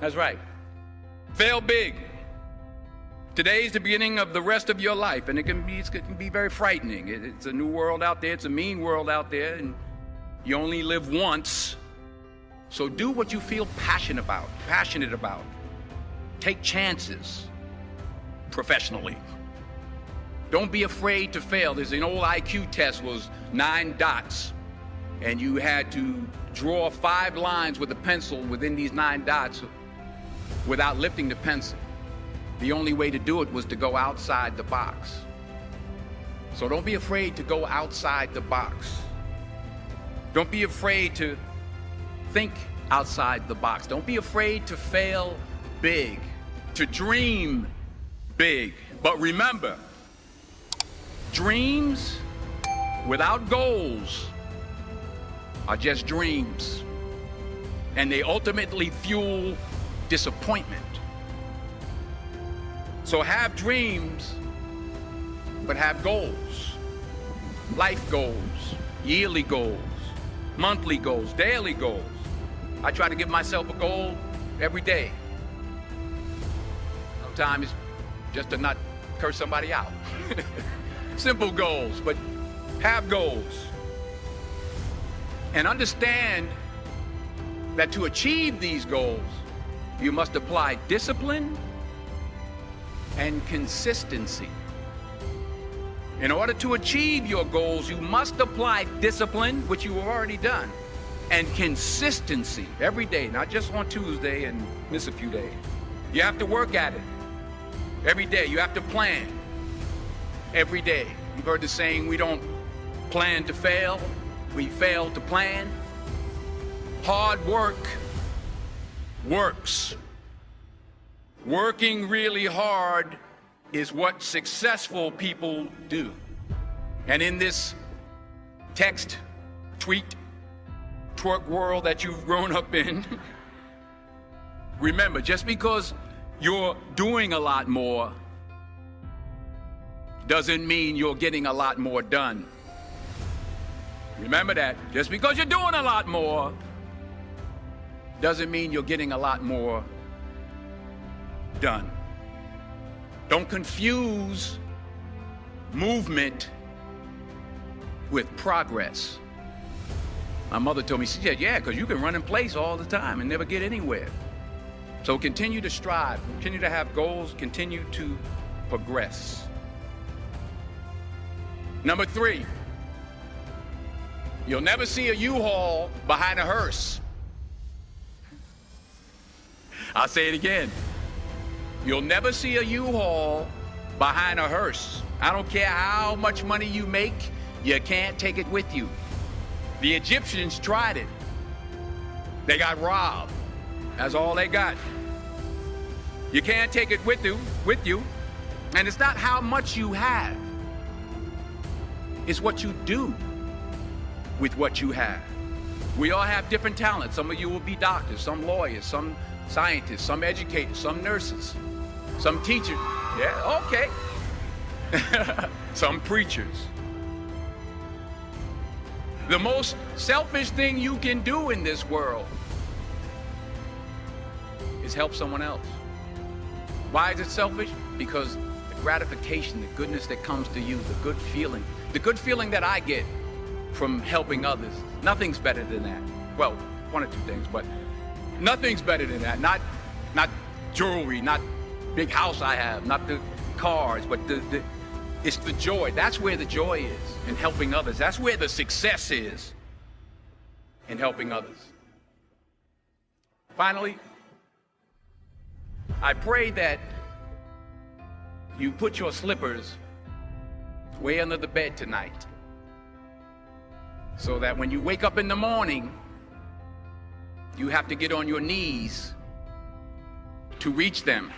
That's right. Fail big. Today's the beginning of the rest of your life, and it can be very frightening. It's a new world out there. It's a mean world out there, and you only live once. So do what you feel passionate about. Take chances professionally. Don't be afraid to fail. There's an old IQ test, was 9 dots, and you had to draw 5 lines with a pencil within these 9 dots without lifting the pencil. The only way to do it was to go outside the box. So don't be afraid to go outside the box. Don't be afraid to think outside the box. Don't be afraid to fail big, to dream big. But remember, dreams without goals are just dreams, and they ultimately fuel disappointment. So have dreams, but have goals. Life goals, yearly goals, monthly goals, daily goals. I try to give myself a goal every day. Sometimes it's just to not curse somebody out. Simple goals, but have goals. And understand that to achieve these goals, you must apply discipline and consistency. In order to achieve your goals, you must apply discipline, which you have already done, and consistency every day, not just on Tuesday and miss a few days. You have to work at it every day. You have to plan every day. You've heard the saying, we don't plan to fail, we fail to plan. Hard work works. Working really hard is what successful people do. And in this text, tweet, twerk world that you've grown up in, remember, just because you're doing a lot more doesn't mean you're getting a lot more done. Remember that. Just because you're doing a lot more doesn't mean you're getting a lot more done. Don't confuse movement with progress. My mother told me, she said, yeah, because you can run in place all the time and never get anywhere. So continue to strive, continue to have goals, continue to progress. Number 3, you'll never see a U-Haul behind a hearse. I'll say it again. You'll never see a U-Haul behind a hearse. I don't care how much money you make, you can't take it with you. The Egyptians tried it. They got robbed. That's all they got. You can't take it with you. And it's not how much you have. It's what you do with what you have. We all have different talents. Some of you will be doctors, some lawyers, some scientists, some educators, some nurses, some teachers. Yeah, okay. Some preachers. The most selfish thing you can do in this world is help someone else. Why is it selfish? Because the gratification, the goodness that comes to you, the good feeling that I get from helping others, nothing's better than that. Well, one or two things, but nothing's better than that. Not jewelry, not big house I have, not the cars, but it's the joy. That's where the joy is, in helping others. That's where the success is, in helping others. Finally, I pray that you put your slippers way under the bed tonight, so that when you wake up in the morning, you have to get on your knees to reach them.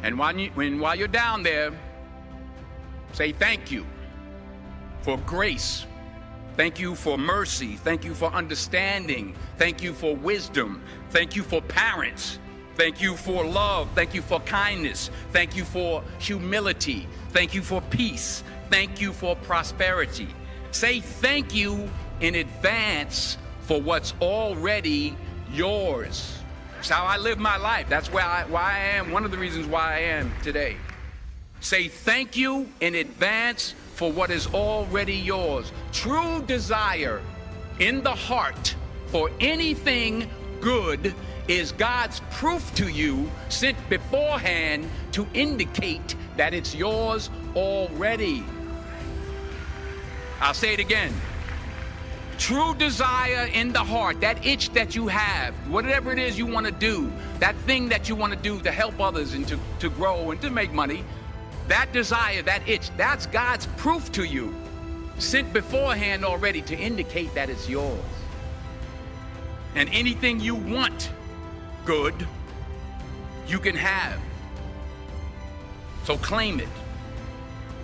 And while you're down there, say thank you for grace. Thank you for mercy. Thank you for understanding. Thank you for wisdom. Thank you for parents. Thank you for love. Thank you for kindness. Thank you for humility. Thank you for peace. Thank you for prosperity. Say thank you in advance for what's already yours. That's how I live my life. That's why I am, one of the reasons why I am today. Say thank you in advance for what is already yours. True desire in the heart for anything good is God's proof to you, sent beforehand to indicate that it's yours already. I'll say it again. True desire in the heart, that itch that you have, whatever it is you want to do, that thing that you want to do to help others and to grow and to make money, that desire, that itch, that's God's proof to you, sent beforehand already to indicate that it's yours. And anything you want good, you can have. So claim it.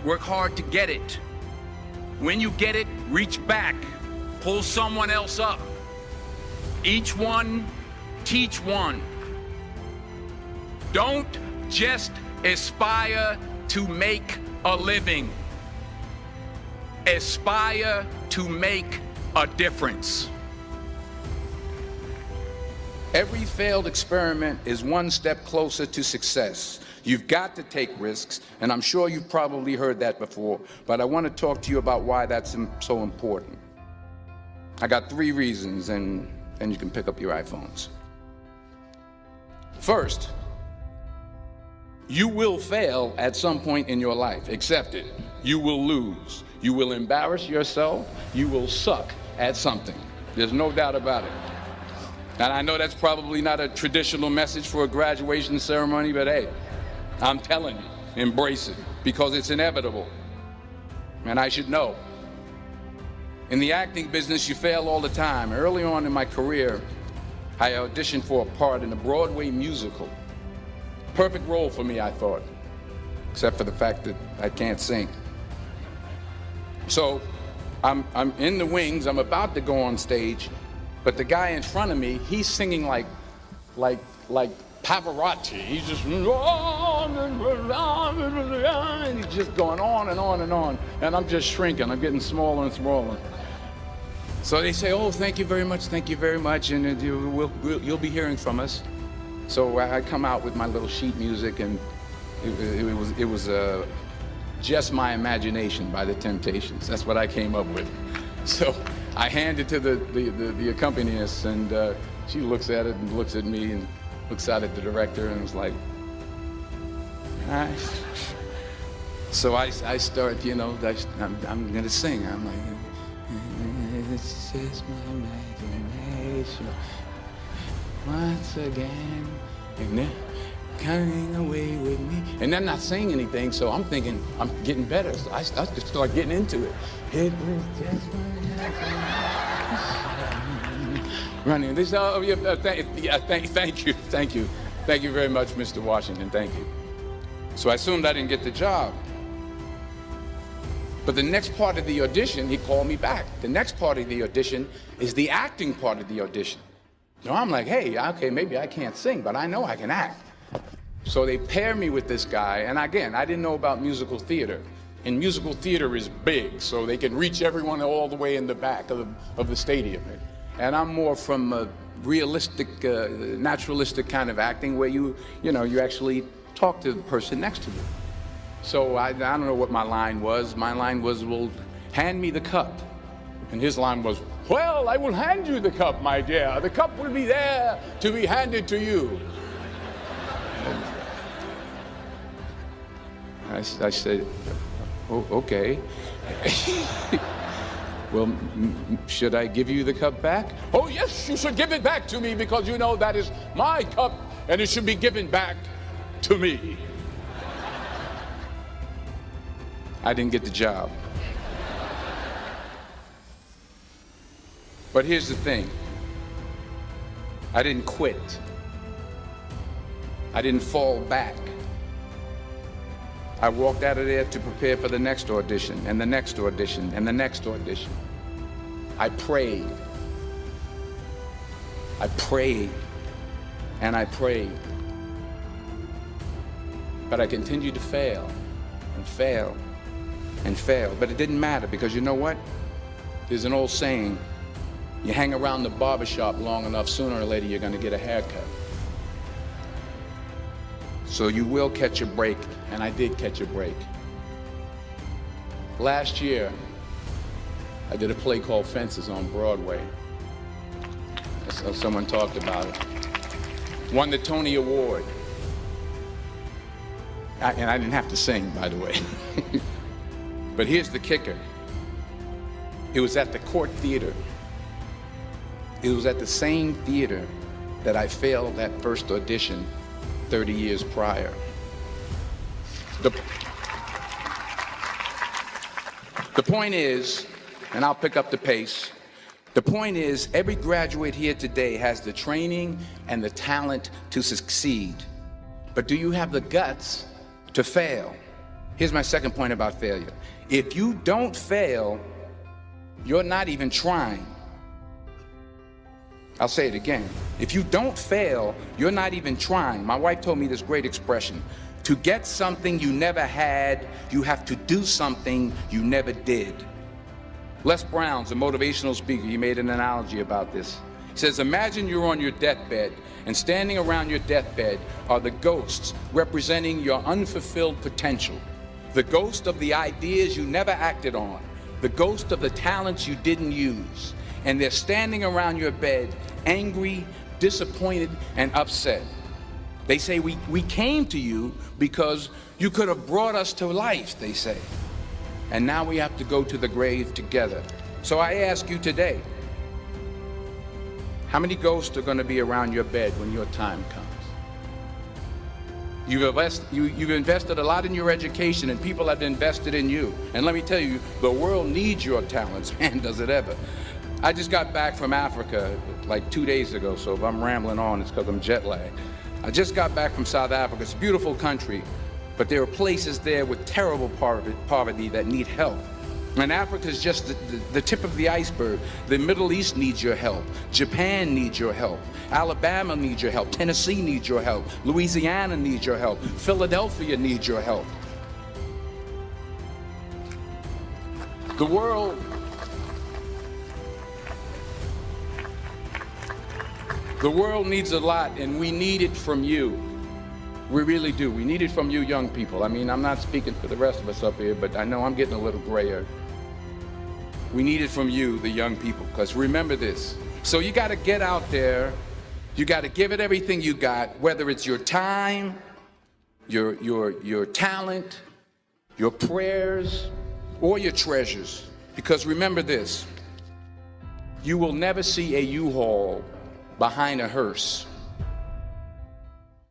Work hard to get it. When you get it, reach back. Pull someone else up. Each one, teach one. Don't just aspire to make a living. Aspire to make a difference. Every failed experiment is one step closer to success. You've got to take risks, and I'm sure you've probably heard that before, but I want to talk to you about why that's so important. I got 3 reasons, and you can pick up your iPhones. First, you will fail at some point in your life. Accept it. You will lose. You will embarrass yourself. You will suck at something. There's no doubt about it. And I know that's probably not a traditional message for a graduation ceremony, but hey, I'm telling you, embrace it, because it's inevitable. And I should know. In the acting business, you fail all the time. Early on in my career, I auditioned for a part in a Broadway musical. Perfect role for me, I thought, except for the fact that I can't sing. So I'm in the wings, I'm about to go on stage, but the guy in front of me, he's singing like Pavarotti. He's just, and he's just going on and on and on. And I'm just shrinking, I'm getting smaller and smaller. So they say, oh, thank you very much, and you'll be hearing from us. So I come out with my little sheet music, and it was Just My Imagination by the Temptations. That's what I came up with. So I hand it to the accompanist, and she looks at it and looks at me and looks out at the director and is like, all right. So I start, I'm gonna sing. I'm like, it's just my imagination. Once again, and then coming away with me. And I'm not saying anything, so I'm thinking I'm getting better. So I just start getting into it. It was just my running. This, thank you very much, Mr. Washington. Thank you. So I assumed I didn't get the job. But the next part of the audition, he called me back. The next part of the audition is the acting part of the audition. So I'm like, hey, okay, maybe I can't sing, but I know I can act. So they pair me with this guy, and again, I didn't know about musical theater. And musical theater is big, so they can reach everyone all the way in the back of the stadium. And I'm more from a realistic, naturalistic kind of acting where you actually talk to the person next to you. So I don't know what my line was. My line was, well, hand me the cup. And his line was, well, I will hand you the cup, my dear. The cup will be there to be handed to you. I said, oh, okay. Well, should I give you the cup back? Oh, yes, you should give it back to me, because you know that is my cup and it should be given back to me. I didn't get the job. But here's the thing. I didn't quit. I didn't fall back. I walked out of there to prepare for the next audition, and the next audition, and the next audition. I prayed. I prayed, and I prayed. But I continued to fail, and fail, and fail. But it didn't matter, because you know what? There's an old saying, You hang around the barbershop long enough, sooner or later you're going to get a haircut. So you will catch a break, and I did catch a break. Last year, I did a play called Fences on Broadway. Someone talked about it. Won the Tony Award. And I didn't have to sing, by the way. But here's the kicker. It was at the Court Theater. It was at the same theater that I failed that first audition 30 years prior. The point is, and I'll pick up the pace, the point is every graduate here today has the training and the talent to succeed. But do you have the guts to fail? Here's my second point about failure. If you don't fail, you're not even trying. I'll say it again. If you don't fail, you're not even trying. My wife told me this great expression. To get something you never had, you have to do something you never did. Les Brown's a motivational speaker. He made an analogy about this. He says, imagine you're on your deathbed, and standing around your deathbed are the ghosts representing your unfulfilled potential. The ghost of the ideas you never acted on. The ghost of the talents you didn't use. And they're standing around your bed, angry, disappointed, and upset. They say, we came to you because you could have brought us to life, they say. And now we have to go to the grave together. So I ask you today, how many ghosts are going to be around your bed when your time comes? You've invested a lot in your education, and people have invested in you. And let me tell you, the world needs your talents, man, does it ever. I just got back from Africa like 2 days ago, so if I'm rambling on, it's because I'm jet lagged. I just got back from South Africa. It's a beautiful country, but there are places there with terrible poverty that need help. And Africa is just the tip of the iceberg. The Middle East needs your help. Japan needs your help. Alabama needs your help. Tennessee needs your help. Louisiana needs your help. Philadelphia needs your help. The world needs a lot, and we need it from you. We really do. We need it from you young people. I mean, I'm not speaking for the rest of us up here, but I know I'm getting a little grayer. We need it from you, the young people, because remember this. So you got to get out there. You got to give it everything you got, whether it's your time, your talent, your prayers, or your treasures. Because remember this. You will never see a U-Haul behind a hearse.